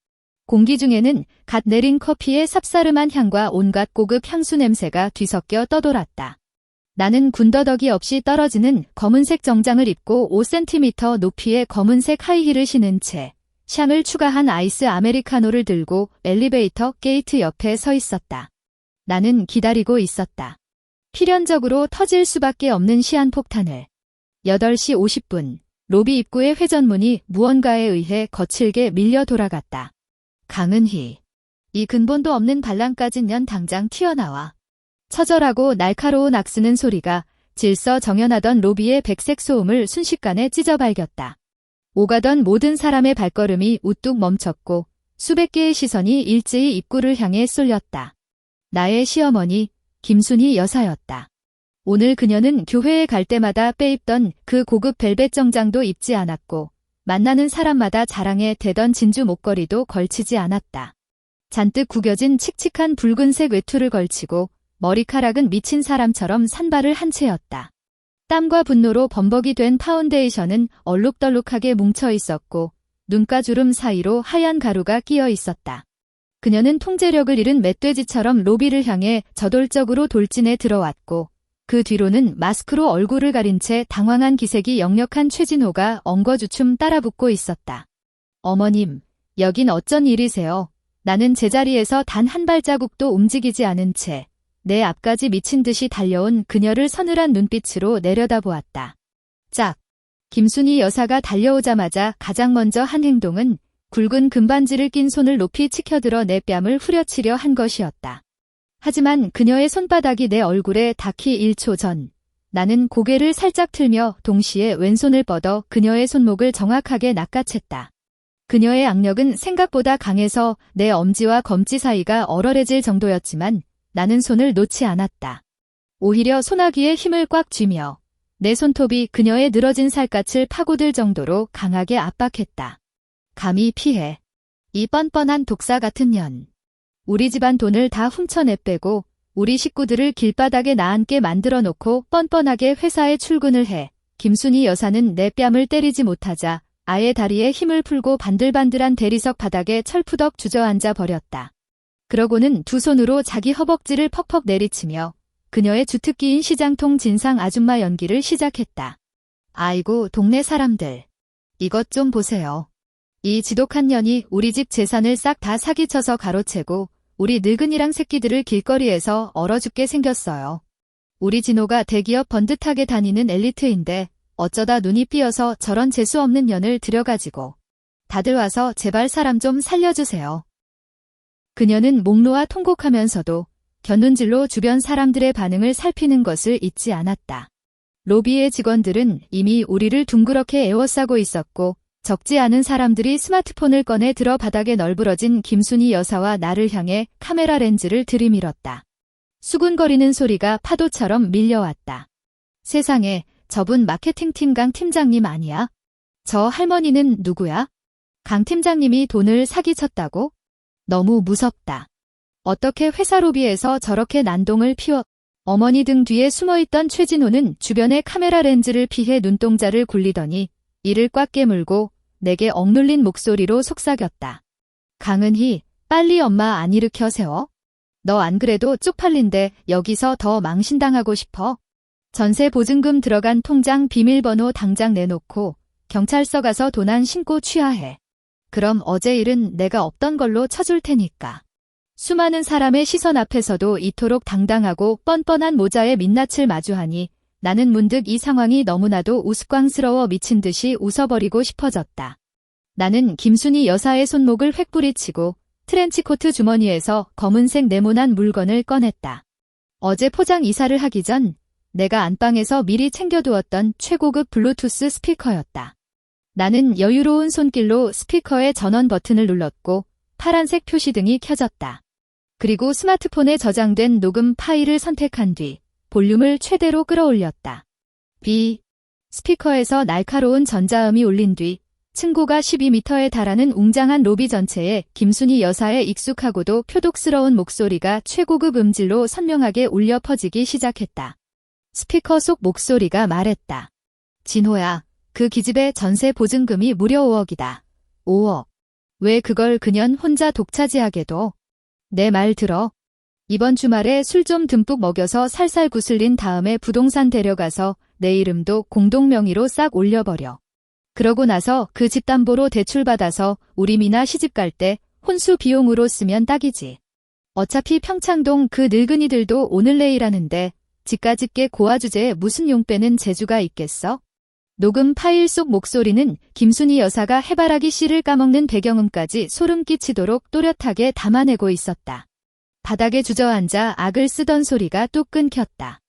공기 중에는 갓 내린 커피의 쌉싸름한 향과 온갖 고급 향수 냄새가 뒤섞여 떠돌았다. 나는 군더더기 없이 떨어지는 검은색 정장을 입고 5cm 높이의 검은색 하이힐을 신은 채 샹을 추가한 아이스 아메리카노를 들고 엘리베이터 게이트 옆에 서 있었다. 나는 기다리고 있었다. 필연적으로 터질 수밖에 없는 시한폭탄을. 8시 50분, 로비 입구의 회전문이 무언가에 의해 거칠게 밀려 돌아갔다. 강은희. 이 근본도 없는 반란까진 년 당장 튀어나와. 처절하고 날카로운 악쓰는 소리가 질서정연하던 로비의 백색 소음을 순식간에 찢어발겼다. 오가던 모든 사람의 발걸음이 우뚝 멈췄고 수백 개의 시선이 일제히 입구를 향해 쏠렸다. 나의 시어머니, 김순희 여사였다. 오늘 그녀는 교회에 갈 때마다 빼입던 그 고급 벨벳 정장도 입지 않았고 만나는 사람마다 자랑에 대던 진주 목걸이도 걸치지 않았다. 잔뜩 구겨진 칙칙한 붉은색 외투를 걸치고 머리카락은 미친 사람처럼 산발을 한 채였다. 땀과 분노로 범벅이 된 파운데이션은 얼룩덜룩하게 뭉쳐 있었고 눈가주름 사이로 하얀 가루가 끼어 있었다. 그녀는 통제력을 잃은 멧돼지처럼 로비를 향해 저돌적으로 돌진해 들어왔고 그 뒤로는 마스크로 얼굴을 가린 채 당황한 기색이 역력한 최진호가 엉거주춤 따라붙고 있었다. 어머님, 여긴 어쩐 일이세요? 나는 제자리에서 단 한 발자국도 움직이지 않은 채 내 앞까지 미친 듯이 달려온 그녀를 서늘한 눈빛으로 내려다보았다. 짝! 김순희 여사가 달려오자마자 가장 먼저 한 행동은 굵은 금반지를 낀 손을 높이 치켜들어 내 뺨을 후려치려 한 것이었다. 하지만 그녀의 손바닥이 내 얼굴에 닿기 1초 전, 나는 고개를 살짝 틀며 동시에 왼손을 뻗어 그녀의 손목을 정확하게 낚아챘다. 그녀의 악력은 생각보다 강해서 내 엄지와 검지 사이가 얼얼해질 정도였지만 나는 손을 놓지 않았다. 오히려 소나기에 힘을 꽉 쥐며 내 손톱이 그녀의 늘어진 살갗을 파고들 정도로 강하게 압박했다. 감히 피해. 이 뻔뻔한 독사 같은 년. 우리 집안 돈을 다 훔쳐내빼고 우리 식구들을 길바닥에 나앉게 만들어 놓고 뻔뻔하게 회사에 출근을 해 김순희 여사는 내 뺨을 때리지 못하자 아예 다리에 힘을 풀고 반들반들한 대리석 바닥에 철푸덕 주저앉아 버렸다. 그러고는 두 손으로 자기 허벅지를 퍽퍽 내리치며 그녀의 주특기인 시장통 진상 아줌마 연기를 시작했다. 아이고 동네 사람들. 이것 좀 보세요. 이 지독한 년이 우리 집 재산을 싹 다 사기쳐서 가로채고 우리 늙은이랑 새끼들을 길거리에서 얼어 죽게 생겼어요. 우리 진호가 대기업 번듯하게 다니는 엘리트인데 어쩌다 눈이 삐어서 저런 재수 없는 년을 들여가지고. 다들 와서 제발 사람 좀 살려주세요. 그녀는 목 놓아 통곡하면서도 곁눈질로 주변 사람들의 반응을 살피는 것을 잊지 않았다. 로비의 직원들은 이미 우리를 둥그렇게 에워싸고 있었고 적지 않은 사람들이 스마트폰을 꺼내 들어 바닥에 널브러진 김순희 여사와 나를 향해 카메라 렌즈를 들이밀었다. 수군거리는 소리가 파도처럼 밀려왔다. 세상에, 저분 마케팅팀 강 팀장님 아니야? 저 할머니는 누구야? 강 팀장님이 돈을 사기쳤다고? 너무 무섭다. 어떻게 회사 로비에서 저렇게 난동을 피워? 어머니 등 뒤에 숨어있던 최진호는 주변의 카메라 렌즈를 피해 눈동자를 굴리더니 이를 꽉 깨물고 내게 억눌린 목소리로 속삭였다. 강은희, 빨리 엄마 안 일으켜 세워? 너 안 그래도 쪽팔린데 여기서 더 망신당하고 싶어? 전세 보증금 들어간 통장 비밀번호 당장 내놓고 경찰서 가서 도난 신고 취하해. 그럼 어제 일은 내가 없던 걸로 쳐줄 테니까. 수많은 사람의 시선 앞에서도 이토록 당당하고 뻔뻔한 모자의 민낯을 마주하니 나는 문득 이 상황이 너무나도 우스꽝스러워 미친 듯이 웃어버리고 싶어졌다. 나는 김순희 여사의 손목을 획부리치고 트렌치코트 주머니에서 검은색 네모난 물건을 꺼냈다. 어제 포장 이사를 하기 전 내가 안방에서 미리 챙겨두었던 최고급 블루투스 스피커였다. 나는 여유로운 손길로 스피커의 전원 버튼을 눌렀고 파란색 표시등이 켜졌다. 그리고 스마트폰에 저장된 녹음 파일을 선택한 뒤 볼륨을 최대로 끌어올렸다. 스피커에서 날카로운 전자음이 울린 뒤 층고가 12m에 달하는 웅장한 로비 전체에 김순희 여사의 익숙하고도 표독스러운 목소리가 최고급 음질로 선명하게 울려 퍼지기 시작했다. 스피커 속 목소리가 말했다. 진호야, 그 기집애 전세 보증금이 무려 5억이다. 5억. 왜 그걸 그년 혼자 독차지하게 둬? 내 말 들어. 이번 주말에 술 좀 듬뿍 먹여서 살살 구슬린 다음에 부동산 데려가서 내 이름도 공동명의로 싹 올려버려. 그러고 나서 그 집 담보로 대출받아서 우리 미나 시집 갈 때 혼수 비용으로 쓰면 딱이지. 어차피 평창동 그 늙은이들도 오늘 내일 하는데 집가집게 고아 주제에 무슨 용 빼는 재주가 있겠어? 녹음 파일 속 목소리는 김순희 여사가 해바라기 씨를 까먹는 배경음까지 소름 끼치도록 또렷하게 담아내고 있었다. 바닥에 주저앉아 악을 쓰던 소리가 뚝 끊겼다.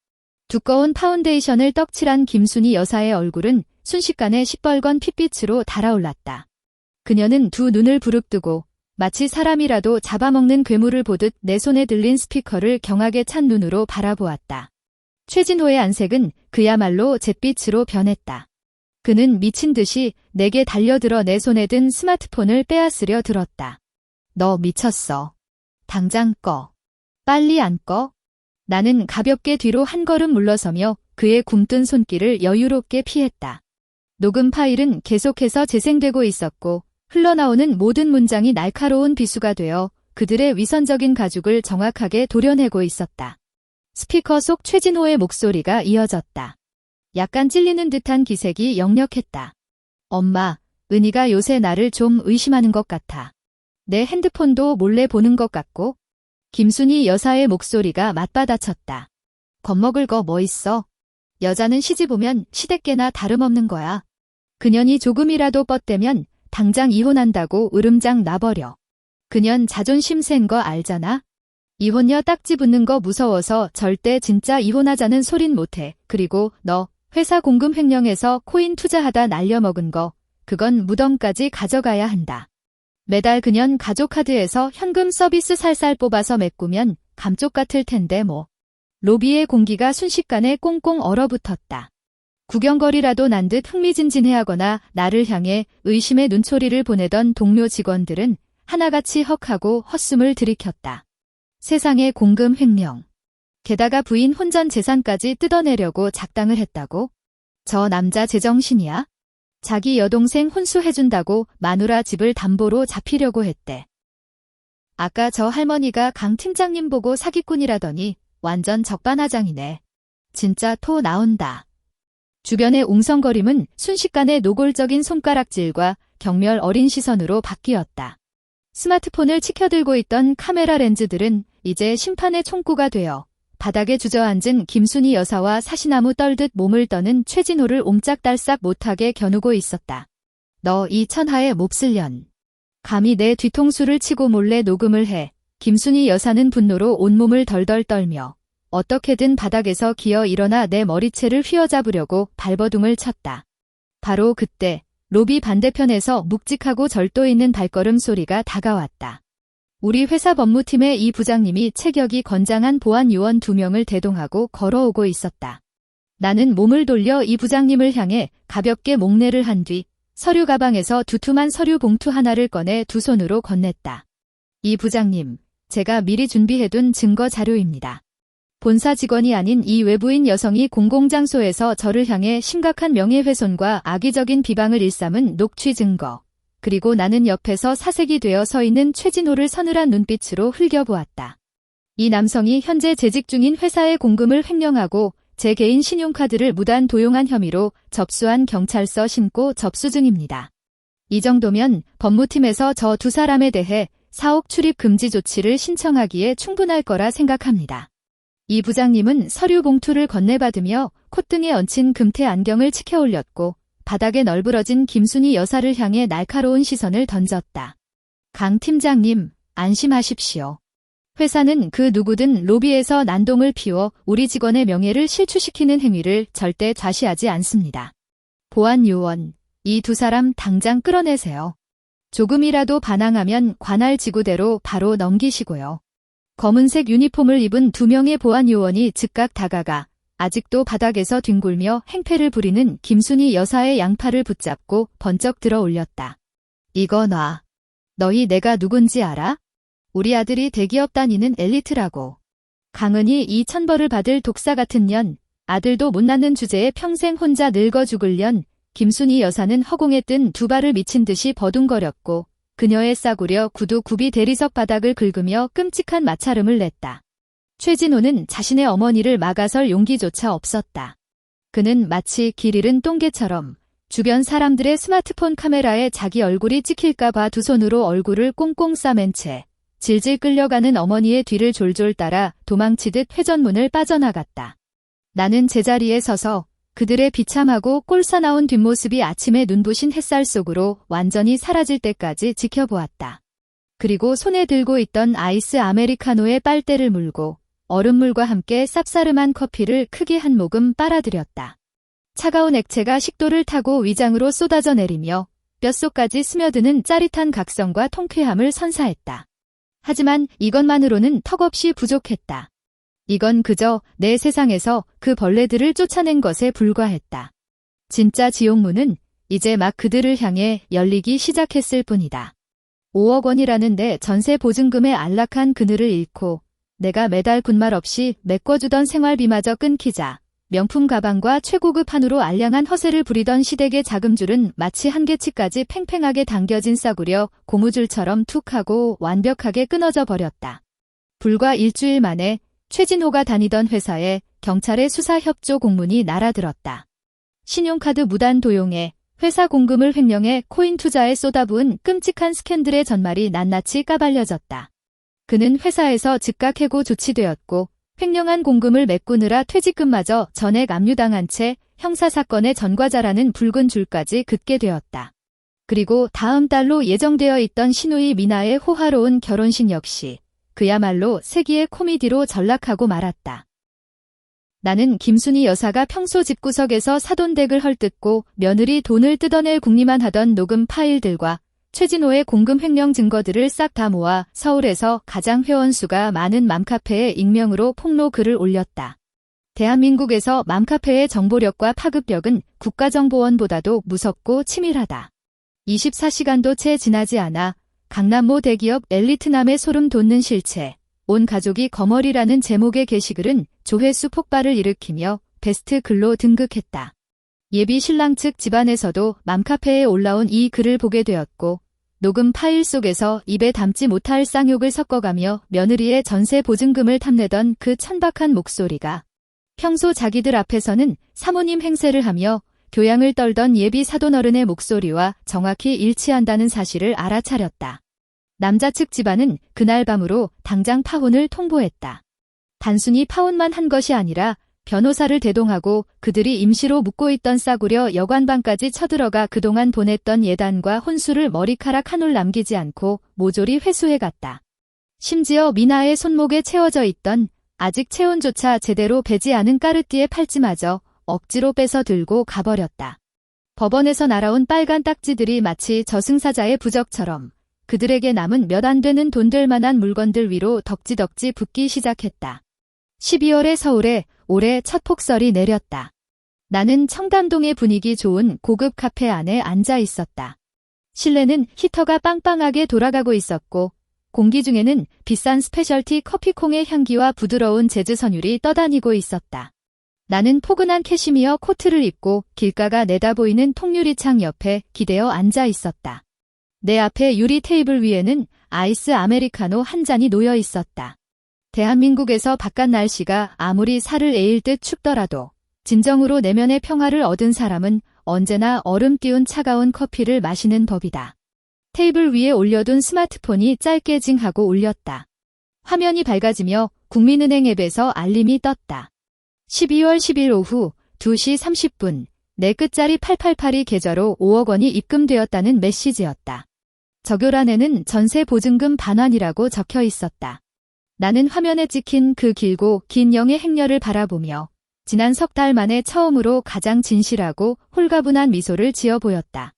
두꺼운 파운데이션을 떡칠한 김순희 여사의 얼굴은 순식간에 시뻘건 핏빛으로 달아올랐다. 그녀는 두 눈을 부릅뜨고 마치 사람이라도 잡아먹는 괴물을 보듯 내 손에 들린 스피커를 경악에 찬 눈으로 바라보았다. 최진호의 안색은 그야말로 잿빛으로 변했다. 그는 미친 듯이 내게 달려들어 내 손에 든 스마트폰을 빼앗으려 들었다. 너 미쳤어. 당장 꺼. 빨리 안 꺼? 나는 가볍게 뒤로 한 걸음 물러서며 그의 굼뜬 손길을 여유롭게 피했다. 녹음 파일은 계속해서 재생되고 있었고 흘러나오는 모든 문장이 날카로운 비수가 되어 그들의 위선적인 가죽을 정확하게 도려내고 있었다. 스피커 속 최진호의 목소리가 이어졌다. 약간 찔리는 듯한 기색이 역력했다. 엄마, 은희가 요새 나를 좀 의심하는 것 같아. 내 핸드폰도 몰래 보는 것 같고. 김순희 여사의 목소리가 맞받아쳤다. 겁먹을 거 뭐 있어? 여자는 시집 오면 시댁개나 다름없는 거야. 그년이 조금이라도 뻗대면 당장 이혼한다고 으름장 놔버려. 그년 자존심 센 거 알잖아? 이혼녀 딱지 붙는 거 무서워서 절대 진짜 이혼하자는 소린 못해. 그리고 너 회사 공금 횡령해서 코인 투자하다 날려먹은 거 그건 무덤까지 가져가야 한다. 매달 그년 가족카드에서 현금 서비스 살살 뽑아서 메꾸면 감쪽 같을 텐데 뭐. 로비의 공기가 순식간에 꽁꽁 얼어붙었다. 구경거리라도 난 듯 흥미진진해하거나 나를 향해 의심의 눈초리를 보내던 동료 직원들은 하나같이 헉하고 헛숨을 들이켰다. 세상에 공금 횡령. 게다가 부인 혼전 재산까지 뜯어내려고 작당을 했다고? 저 남자 제정신이야? 자기 여동생 혼수해준다고 마누라 집을 담보로 잡히려고 했대. 아까 저 할머니가 강 팀장님 보고 사기꾼이라더니 완전 적반하장이네. 진짜 토 나온다. 주변의 웅성거림은 순식간에 노골적인 손가락질과 경멸 어린 시선으로 바뀌었다. 스마트폰을 치켜들고 있던 카메라 렌즈들은 이제 심판의 총구가 되어 바닥에 주저앉은 김순희 여사와 사시나무 떨듯 몸을 떠는 최진호를 옴짝달싹 못하게 겨누고 있었다. 너 이 천하의 몹쓸 년. 감히 내 뒤통수를 치고 몰래 녹음을 해. 김순희 여사는 분노로 온몸을 덜덜 떨며 어떻게든 바닥에서 기어 일어나 내 머리채를 휘어잡으려고 발버둥을 쳤다. 바로 그때 로비 반대편에서 묵직하고 절도 있는 발걸음 소리가 다가왔다. 우리 회사 법무팀의 이 부장님이 체격이 건장한 보안 요원 2명을 대동하고 걸어오고 있었다. 나는 몸을 돌려 이 부장님을 향해 가볍게 목례를 한 뒤 서류 가방에서 두툼한 서류 봉투 하나를 꺼내 두 손으로 건넸다. 이 부장님, 제가 미리 준비해둔 증거 자료입니다. 본사 직원이 아닌 이 외부인 여성이 공공장소에서 저를 향해 심각한 명예훼손과 악의적인 비방을 일삼은 녹취 증거. 그리고 나는 옆에서 사색이 되어 서 있는 최진호를 서늘한 눈빛으로 흘겨보았다. 이 남성이 현재 재직 중인 회사의 공금을 횡령하고 제 개인 신용카드를 무단 도용한 혐의로 접수한 경찰서 신고 접수 중입니다. 이 정도면 법무팀에서 저 두 사람에 대해 사옥 출입 금지 조치를 신청하기에 충분할 거라 생각합니다. 이 부장님은 서류 봉투를 건네받으며 콧등에 얹힌 금태 안경을 치켜 올렸고 바닥에 널브러진 김순희 여사를 향해 날카로운 시선을 던졌다. 강 팀장님, 안심하십시오. 회사는 그 누구든 로비에서 난동을 피워 우리 직원의 명예를 실추시키는 행위를 절대 좌시하지 않습니다. 보안 요원, 이 두 사람 당장 끌어내세요. 조금이라도 반항하면 관할 지구대로 바로 넘기시고요. 검은색 유니폼을 입은 2명의 보안 요원이 즉각 다가가 아직도 바닥에서 뒹굴며 행패를 부리는 김순희 여사의 양팔을 붙잡고 번쩍 들어 올렸다. 이거 놔. 너희 내가 누군지 알아? 우리 아들이 대기업 다니는 엘리트라고. 강은희 이 천벌을 받을 독사 같은 년, 아들도 못 낳는 주제에 평생 혼자 늙어 죽을 년, 김순희 여사는 허공에 뜬 두 발을 미친 듯이 버둥거렸고 그녀의 싸구려 구두 굽이 대리석 바닥을 긁으며 끔찍한 마찰음을 냈다. 최진호는 자신의 어머니를 막아설 용기조차 없었다. 그는 마치 길 잃은 똥개처럼 주변 사람들의 스마트폰 카메라에 자기 얼굴이 찍힐까 봐 두 손으로 얼굴을 꽁꽁 싸맨 채 질질 끌려가는 어머니의 뒤를 졸졸 따라 도망치듯 회전문을 빠져나갔다. 나는 제자리에 서서 그들의 비참하고 꼴사나운 뒷모습이 아침에 눈부신 햇살 속으로 완전히 사라질 때까지 지켜보았다. 그리고 손에 들고 있던 아이스 아메리카노에 빨대를 물고 얼음물과 함께 쌉싸름한 커피를 크게 한 모금 빨아들였다. 차가운 액체가 식도를 타고 위장으로 쏟아져 내리며 뼛속까지 스며드는 짜릿한 각성과 통쾌함을 선사했다. 하지만 이것만으로는 턱없이 부족했다. 이건 그저 내 세상에서 그 벌레들을 쫓아낸 것에 불과했다. 진짜 지옥문은 이제 막 그들을 향해 열리기 시작했을 뿐이다. 5억 원이라는데 전세 보증금에 안락한 그늘을 잃고 내가 매달 군말 없이 메꿔주던 생활비마저 끊기자 명품 가방과 최고급 한우로 알량한 허세를 부리던 시댁의 자금줄은 마치 한계치까지 팽팽하게 당겨진 싸구려 고무줄처럼 툭 하고 완벽하게 끊어져 버렸다. 불과 일주일 만에 최진호가 다니던 회사에 경찰의 수사협조 공문이 날아들었다. 신용카드 무단 도용에 회사 공금을 횡령해 코인 투자에 쏟아부은 끔찍한 스캔들의 전말이 낱낱이 까발려졌다. 그는 회사에서 즉각 해고 조치되었고 횡령한 공금을 메꾸느라 퇴직금마저 전액 압류당한 채 형사사건의 전과자라는 붉은 줄까지 긋게 되었다. 그리고 다음 달로 예정되어 있던 시누이 미나의 호화로운 결혼식 역시 그야말로 세기의 코미디로 전락하고 말았다. 나는 김순희 여사가 평소 집구석에서 사돈댁을 헐뜯고 며느리 돈을 뜯어낼 궁리만 하던 녹음 파일들과 최진호의 공금 횡령 증거들을 싹 다 모아 서울에서 가장 회원수가 많은 맘카페에 익명으로 폭로 글을 올렸다. 대한민국에서 맘카페의 정보력과 파급력은 국가정보원보다도 무섭고 치밀하다. 24시간도 채 지나지 않아 강남모 대기업 엘리트남의 소름 돋는 실체, 온 가족이 거머리라는 제목의 게시글은 조회수 폭발을 일으키며 베스트 글로 등극했다. 예비 신랑 측 집안에서도 맘카페에 올라온 이 글을 보게 되었고 녹음 파일 속에서 입에 담지 못할 쌍욕을 섞어가며 며느리의 전세 보증금을 탐내던 그 천박한 목소리가 평소 자기들 앞에서는 사모님 행세를 하며 교양을 떨던 예비 사돈어른의 목소리와 정확히 일치한다는 사실을 알아차렸다. 남자 측 집안은 그날 밤으로 당장 파혼을 통보했다. 단순히 파혼만 한 것이 아니라 변호사를 대동하고 그들이 임시로 묵고 있던 싸구려 여관방까지 쳐들어가 그동안 보냈던 예단과 혼수를 머리카락 한 올 남기지 않고 모조리 회수해갔다. 심지어 미나의 손목에 채워져 있던 아직 체온조차 제대로 배지 않은 까르띠에 팔찌마저 억지로 뺏어 들고 가버렸다. 법원에서 날아온 빨간 딱지들이 마치 저승사자의 부적처럼 그들에게 남은 몇 안 되는 돈 될 만한 물건들 위로 덕지덕지 붙기 시작했다. 12월의 서울에 올해 첫 폭설이 내렸다. 나는 청담동의 분위기 좋은 고급 카페 안에 앉아 있었다. 실내는 히터가 빵빵하게 돌아가고 있었고 공기 중에는 비싼 스페셜티 커피콩의 향기와 부드러운 재즈 선율이 떠다니고 있었다. 나는 포근한 캐시미어 코트를 입고 길가가 내다보이는 통유리창 옆에 기대어 앉아 있었다. 내 앞에 유리 테이블 위에는 아이스 아메리카노 한 잔이 놓여 있었다. 대한민국에서 바깥 날씨가 아무리 살을 에일 듯 춥더라도 진정으로 내면의 평화를 얻은 사람은 언제나 얼음 띄운 차가운 커피를 마시는 법이다. 테이블 위에 올려둔 스마트폰이 짧게 징하고 울렸다. 화면이 밝아지며 국민은행 앱에서 알림이 떴다. 12월 10일 오후 2시 30분 내 끝자리 888이 계좌로 5억 원이 입금되었다는 메시지였다. 적요란에는 전세 보증금 반환이라고 적혀 있었다. 나는 화면에 찍힌 그 길고 긴 영의 행렬을 바라보며 지난 석 달 만에 처음으로 가장 진실하고 홀가분한 미소를 지어 보였다.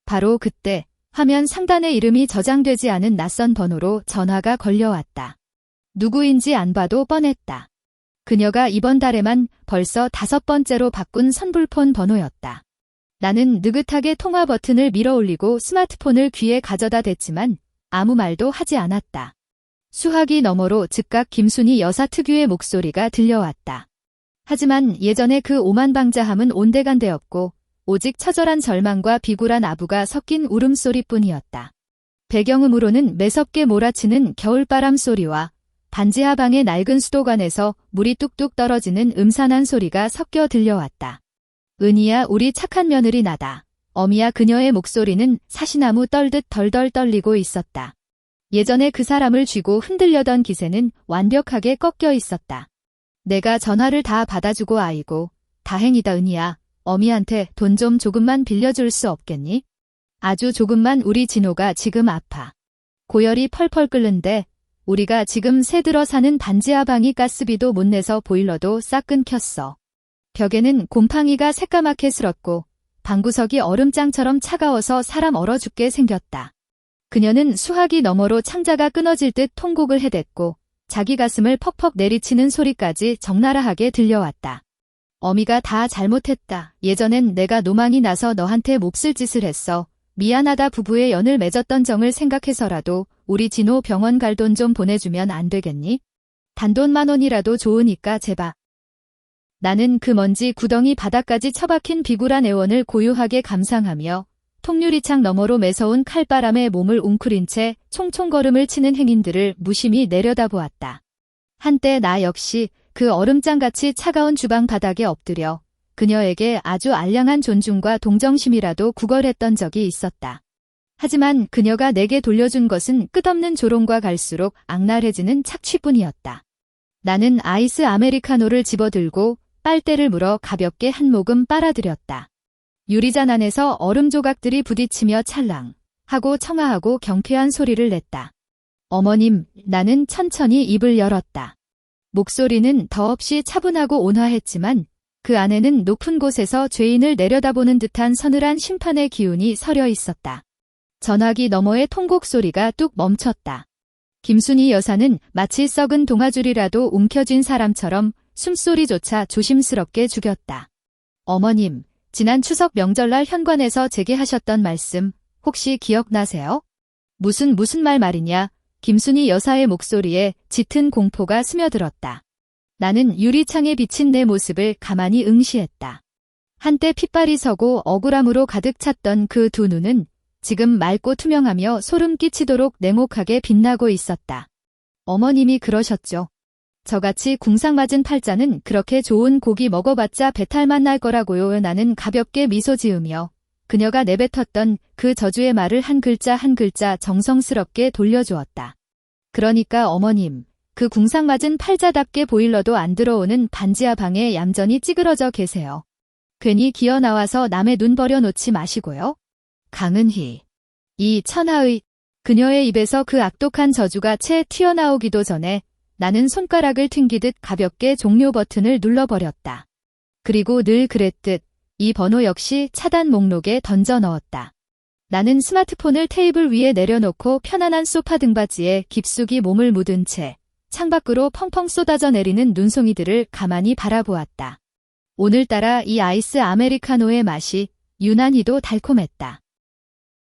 바로 그때 화면 상단에 이름이 저장되지 않은 낯선 번호로 전화가 걸려왔다. 누구인지 안 봐도 뻔했다. 그녀가 이번 달에만 벌써 5번째로 바꾼 선불폰 번호였다. 나는 느긋하게 통화 버튼을 밀어 올리고 스마트폰을 귀에 가져다 댔지만 아무 말도 하지 않았다. 수화기 너머로 즉각 김순희 여사 특유의 목소리가 들려왔다. 하지만 예전의 그 오만방자함은 온데간데없고 오직 처절한 절망과 비굴한 아부가 섞인 울음소리뿐이었다. 배경음으로는 매섭게 몰아치는 겨울바람 소리와 반지하 방의 낡은 수도관에서 물이 뚝뚝 떨어지는 음산한 소리가 섞여 들려왔다. 은희야, 우리 착한 며느리 나다. 어미야, 그녀의 목소리는 사시나무 떨듯 덜덜 떨리고 있었다. 예전에 그 사람을 쥐고 흔들려던 기세는 완벽하게 꺾여 있었다. 내가 전화를 다 받아주고 아이고, 다행이다 은희야. 어미한테 돈 좀 조금만 빌려줄 수 없겠니? 아주 조금만, 우리 진호가 지금 아파. 고열이 펄펄 끓는데 우리가 지금 새 들어 사는 반지하 방이 가스비도 못 내서 보일러도 싹 끊겼어. 벽에는 곰팡이가 새까맣게 슬었고 방구석이 얼음장처럼 차가워서 사람 얼어 죽게 생겼다. 그녀는 수화기 너머로 창자가 끊어질 듯 통곡을 해댔고 자기 가슴을 퍽퍽 내리치는 소리까지 적나라하게 들려왔다. 어미가 다 잘못했다. 예전엔 내가 노망이 나서 너한테 몹쓸 짓을 했어. 미안하다. 부부의 연을 맺었던 정을 생각해서라도 우리 진호 병원 갈 돈 좀 보내주면 안 되겠니? 단돈 10,000원이라도 좋으니까 제발. 나는 그 먼지 구덩이 바닥까지 처박힌 비굴한 애원을 고요하게 감상하며 통유리창 너머로 매서운 칼바람에 몸을 웅크린 채 총총걸음을 치는 행인들을 무심히 내려다보았다. 한때 나 역시 그 얼음장같이 차가운 주방 바닥에 엎드려 그녀에게 아주 알량한 존중과 동정심이라도 구걸했던 적이 있었다. 하지만 그녀가 내게 돌려준 것은 끝없는 조롱과 갈수록 악랄해지는 착취뿐이었다. 나는 아이스 아메리카노를 집어들고 빨대를 물어 가볍게 한 모금 빨아들였다. 유리잔 안에서 얼음 조각들이 부딪히며 찰랑 하고 청아하고 경쾌한 소리를 냈다. 어머님, 나는 천천히 입을 열었다. 목소리는 더없이 차분하고 온화했지만 그 안에는 높은 곳에서 죄인을 내려다보는 듯한 서늘한 심판의 기운이 서려 있었다. 전화기 너머의 통곡 소리가 뚝 멈췄다. 김순희 여사는 마치 썩은 동아줄이라도 움켜쥔 사람처럼 숨소리조차 조심스럽게 죽였다. 어머님, 지난 추석 명절날 현관에서 제게 하셨던 말씀 혹시 기억나세요? 무슨 말 말이냐? 김순희 여사의 목소리에 짙은 공포가 스며들었다. 나는 유리창에 비친 내 모습을 가만히 응시했다. 한때 핏발이 서고 억울함으로 가득 찼던 그 두 눈은 지금 맑고 투명하며 소름 끼치도록 냉혹하게 빛나고 있었다. 어머님이 그러셨죠. 저같이 궁상맞은 팔자는 그렇게 좋은 고기 먹어봤자 배탈만 날 거라고요. 나는 가볍게 미소 지으며 그녀가 내뱉었던 그 저주의 말을 한 글자 한 글자 정성스럽게 돌려주었다. 그러니까 어머님, 그 궁상맞은 팔자답게 보일러도 안 들어오는 반지하 방에 얌전히 찌그러져 계세요. 괜히 기어 나와서 남의 눈 버려놓지 마시고요. 강은희. 이 천하의. 그녀의 입에서 그 악독한 저주가 채 튀어나오기도 전에 나는 손가락을 튕기듯 가볍게 종료 버튼을 눌러버렸다. 그리고 늘 그랬듯 이 번호 역시 차단 목록에 던져 넣었다. 나는 스마트폰을 테이블 위에 내려놓고 편안한 소파 등받이에 깊숙이 몸을 묻은 채 창밖으로 펑펑 쏟아져 내리는 눈송이들을 가만히 바라보았다. 오늘따라 이 아이스 아메리카노의 맛이 유난히도 달콤했다.